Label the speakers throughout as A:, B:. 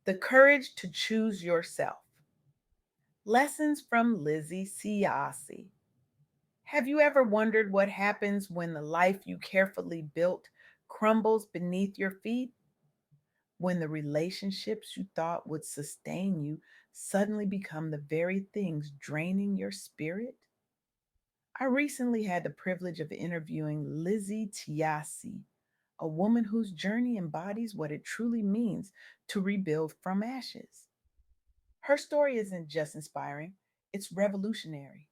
A: The courage to choose yourself. Lessons from Lizzie Ciasi. Have you ever wondered what happens when the life you carefully built crumbles beneath your feet? When the relationships you thought would sustain you suddenly become the very things draining your spirit? I recently had the privilege of interviewing Lizzie Ciasi, a woman whose journey embodies what it truly means to rebuild from ashes. Her story isn't just inspiring, it's revolutionary.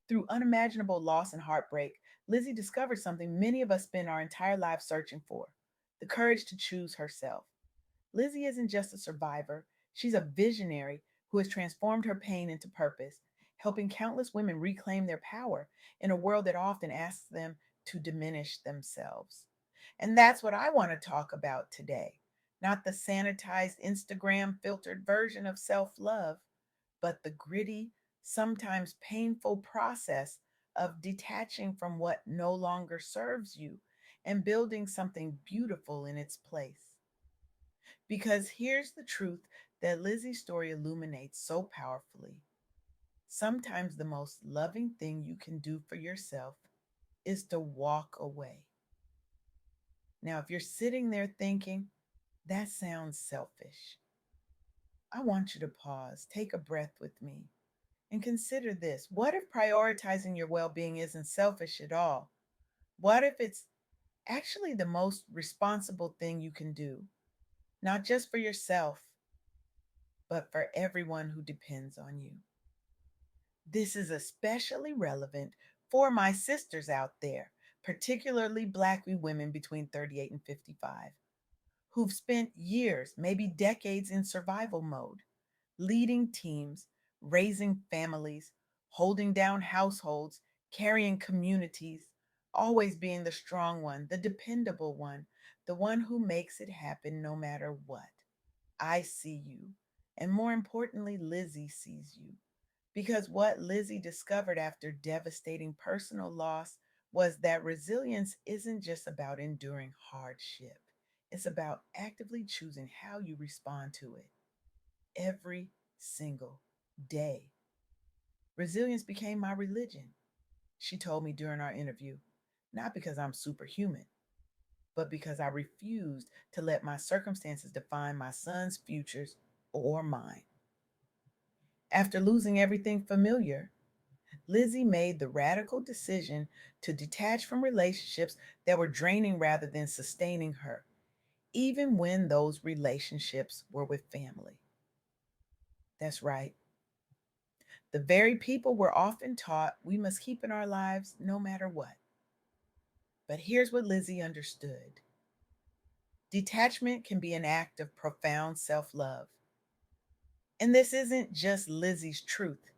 A: Through unimaginable loss and heartbreak, Lizzie discovered something many of us spend our entire lives searching for: the courage to choose herself. Lizzie isn't just a survivor, she's a visionary who has transformed her pain into purpose, helping countless women reclaim their power in a world that often asks them to diminish themselves. And that's what I want to talk about today. Not the sanitized Instagram filtered version of self love, but the gritty, sometimes painful process of detaching from what no longer serves you and building something beautiful in its place. Because here's the truth that Lizzie's story illuminates so powerfully. Sometimes the most loving thing you can do for yourself is to walk away. Now, if you're sitting there thinking, that sounds selfish, I want you to pause, take a breath with me, and consider this. What if prioritizing your well being isn't selfish at all? What if it's actually the most responsible thing you can do, not just for yourself, but for everyone who depends on you? This is especially relevant for my sisters out there, particularly Black women between 38 and 55, who've spent years, maybe decades in survival mode, leading teams, raising families, holding down households, carrying communities, always being the strong one, the dependable one, the one who makes it happen no matter what. I see you. And more importantly, Lizzie sees you. Because what Lizzie discovered after devastating personal loss was that resilience isn't just about enduring hardship, it's about actively choosing how you respond to it every single day. Resilience became my religion, she told me during our interview, not because I'm superhuman, but because I refused to let my circumstances define my son's futures or mine. After losing everything familiar, Lizzie made the radical decision to detach from relationships that were draining rather than sustaining her, even when those relationships were with family. That's right. The very people we're often taught we must keep in our lives no matter what. But here's what Lizzie understood: detachment can be an act of profound self love. And this isn't just Lizzie's truth,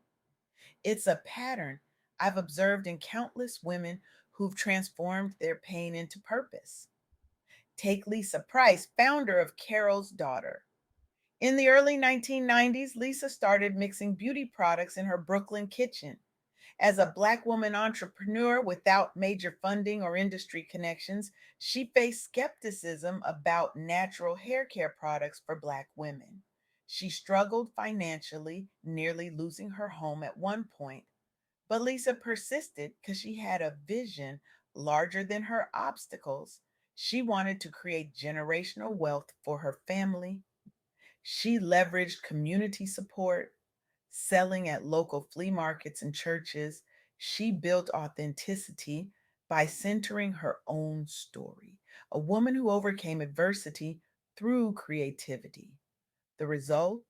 A: it's a pattern I've observed in countless women who've transformed their pain into purpose. Take Lisa Price, founder of Carol's Daughter. In the early 1990s, Lisa started mixing beauty products in her Brooklyn kitchen. As a Black woman entrepreneur without major funding or industry connections, she faced skepticism about natural hair care products for Black women. She struggled financially, nearly losing her home at one point, but Lisa persisted because she had a vision larger than her obstacles. She wanted to create generational wealth for her family. She leveraged community support, selling at local flea markets and churches. She built authenticity by centering her own story, a woman who overcame adversity through creativity. The result?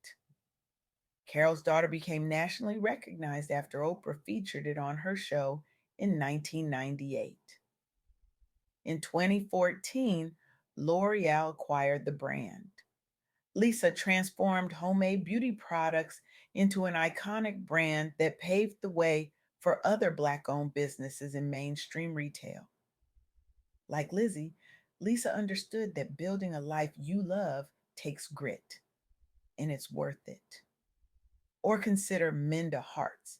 A: Carol's Daughter became nationally recognized after Oprah featured it on her show in 1998. In 2014, L'Oreal acquired the brand. Lisa transformed homemade beauty products into an iconic brand that paved the way for other Black owned businesses in mainstream retail. Like Lizzie, Lisa understood that building a life you love takes grit, and it's worth it. Or consider Minda Harts,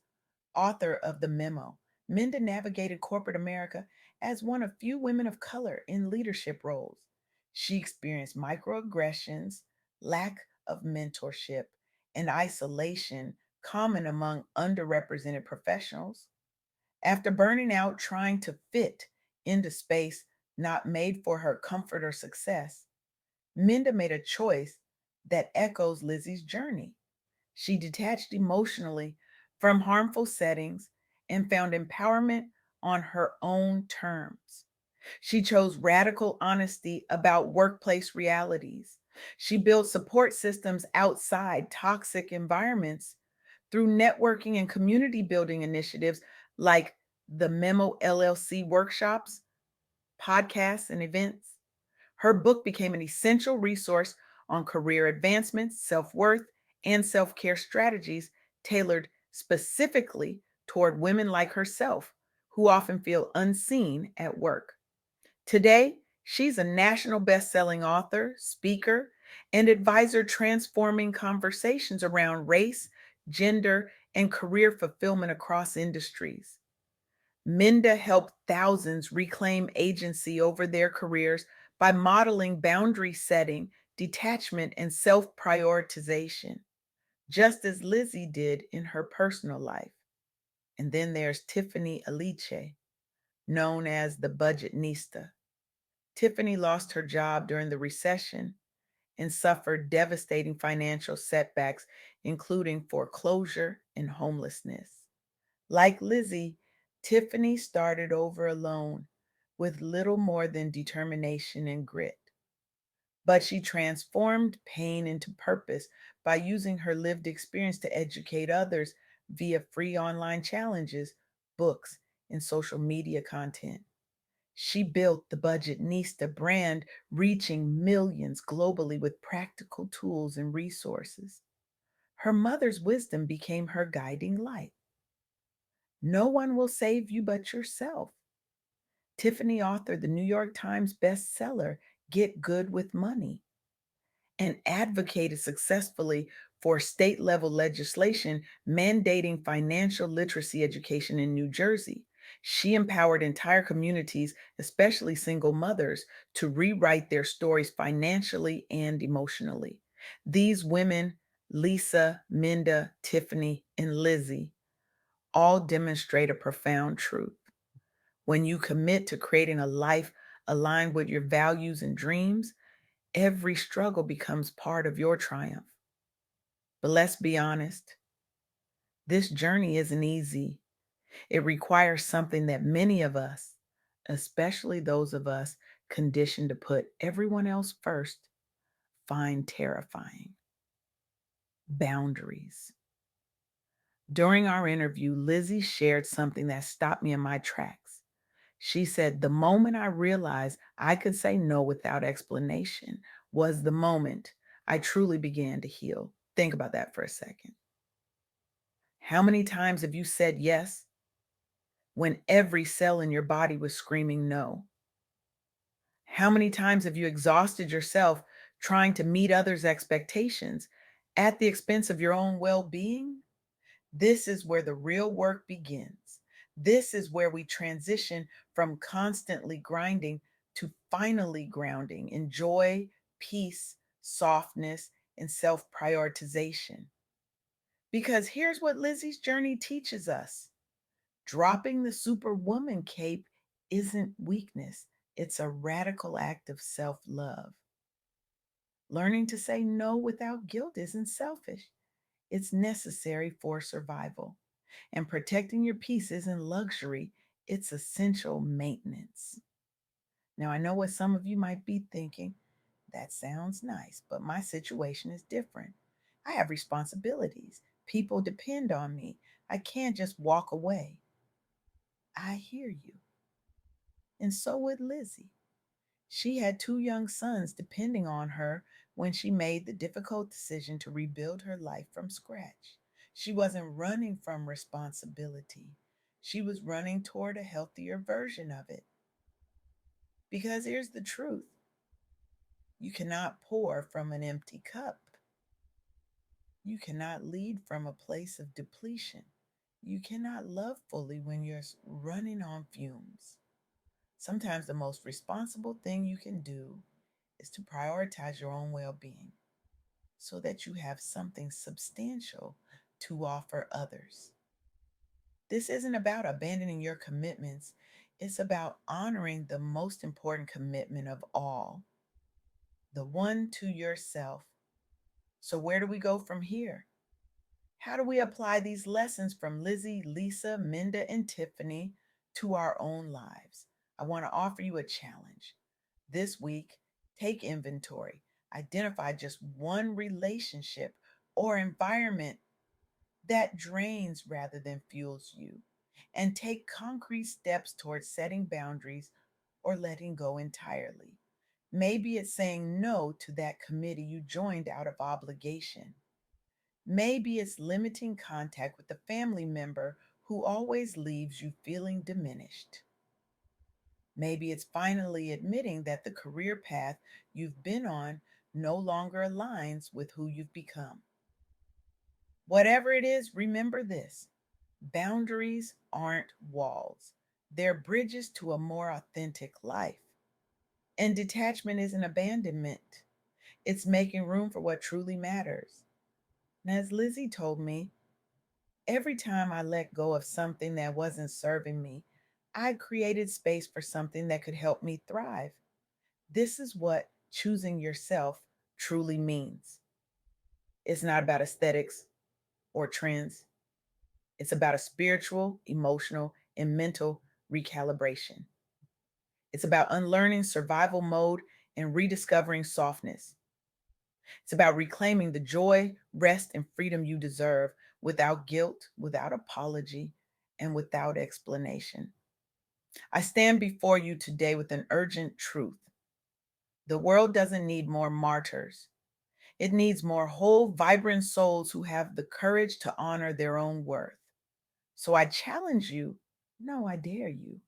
A: author of The Memo. Minda navigated corporate America as one of few women of color in leadership roles. She experienced microaggressions, lack of mentorship and isolation common among underrepresented professionals. After burning out trying to fit into space not made for her comfort or success, Minda made a choice that echoes Lizzie's journey. She detached emotionally from harmful settings and found empowerment on her own terms. She chose radical honesty about workplace realities. She built support systems outside toxic environments through networking and community building initiatives like the Memo LLC workshops, podcasts, and events. Her book became an essential resource on career advancement, self worth, and self care strategies tailored specifically toward women like herself who often feel unseen at work. Today, she's a national best-selling author, speaker, and advisor transforming conversations around race, gender, and career fulfillment across industries. Minda helped thousands reclaim agency over their careers by modeling boundary setting, detachment, and self prioritization, just as Lizzie did in her personal life. And then there's Tiffany Aliche, known as the Budgetnista. Tiffany lost her job during the recession and suffered devastating financial setbacks, including foreclosure and homelessness. Like Lizzie, Tiffany started over alone with little more than determination and grit. But she transformed pain into purpose by using her lived experience to educate others via free online challenges, books, and social media content. She built the Budgetnista brand, reaching millions globally with practical tools and resources. Her mother's wisdom became her guiding light. No one will save you but yourself. Tiffany authored the New York Times bestseller, Get Good with Money, and advocated successfully for state level legislation mandating financial literacy education in New Jersey. She empowered entire communities, especially single mothers, to rewrite their stories financially and emotionally. These women, Lisa, Minda, Tiffany, and Lizzie, all demonstrate a profound truth. When you commit to creating a life aligned with your values and dreams, every struggle becomes part of your triumph. But let's be honest, this journey isn't easy. It requires something that many of us, especially those of us conditioned to put everyone else first, find terrifying: boundaries. During our interview, Lizzie shared something that stopped me in my tracks. She said, the moment I realized I could say no without explanation was the moment I truly began to heal. Think about that for a second. How many times have you said yes when every cell in your body was screaming no? How many times have you exhausted yourself trying to meet others' expectations at the expense of your own well being? This is where the real work begins. This is where we transition from constantly grinding to finally grounding in joy, peace, softness, and self prioritization. Because here's what Lizzie's journey teaches us: dropping the superwoman cape isn't weakness, it's a radical act of self love. Learning to say no without guilt isn't selfish, it's necessary for survival. And protecting your peace isn't luxury, it's essential maintenance. Now, I know what some of you might be thinking. That sounds nice, but my situation is different. I have responsibilities. People depend on me. I can't just walk away. I hear you. And so would Lizzie. She had two young sons depending on her when she made the difficult decision to rebuild her life from scratch. She wasn't running from responsibility, she was running toward a healthier version of it. Because here's the truth: you cannot pour from an empty cup, you cannot lead from a place of depletion, you cannot love fully when you're running on fumes. Sometimes the most responsible thing you can do is to prioritize your own well being. so that you have something substantial to offer others. This isn't about abandoning your commitments, it's about honoring the most important commitment of all, the one to yourself. So, where do we go from here? How do we apply these lessons from Lizzie, Lisa, Minda, and Tiffany to our own lives? I want to offer you a challenge. This week, take inventory. Identify just one relationship or environment that drains rather than fuels you, and take concrete steps towards setting boundaries or letting go entirely. Maybe it's saying no to that committee you joined out of obligation. Maybe it's limiting contact with the family member who always leaves you feeling diminished. Maybe it's finally admitting that the career path you've been on no longer aligns with who you've become. Whatever it is, remember this: boundaries aren't walls, they're bridges to a more authentic life. And detachment isn't abandonment, it's making room for what truly matters. And as Lizzie told me, every time I let go of something that wasn't serving me, I created space for something that could help me thrive. This is what choosing yourself truly means. It's not about aesthetics or trends, it's about a spiritual, emotional, and mental recalibration. It's about unlearning survival mode and rediscovering softness. It's about reclaiming the joy, rest, and freedom you deserve without guilt, without apology, and without explanation. I stand before you today with an urgent truth. The world doesn't need more martyrs. It needs more whole, vibrant souls who have the courage to honor their own worth. So I challenge you, no, I dare you,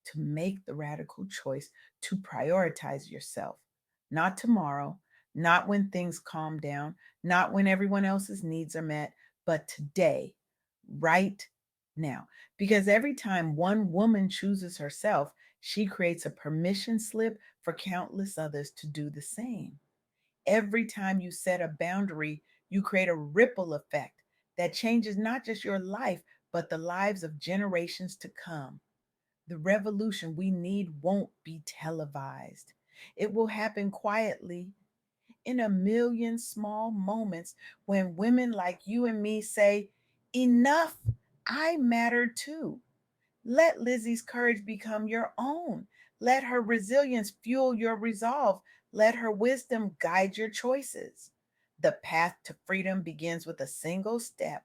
A: to make the radical choice to prioritize yourself. Not tomorrow, not when things calm down, not when everyone else's needs are met, but today, right now. Because every time one woman chooses herself, she creates a permission slip for countless others to do the same. Every time you set a boundary, you create a ripple effect that changes not just your life, but the lives of generations to come. The revolution we need won't be televised. It will happen quietly in a million small moments when women like you and me say, enough, I matter too. Let Lizzie's courage become your own. Let her resilience fuel your resolve. Let her wisdom guide your choices. The path to freedom begins with a single step,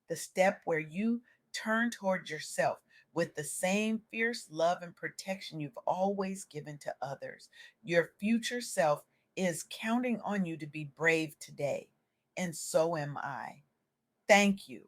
A: the step where you turn toward yourself with the same fierce love and protection you've always given to others. Your future self is counting on you to be brave today, and so am I. Thank you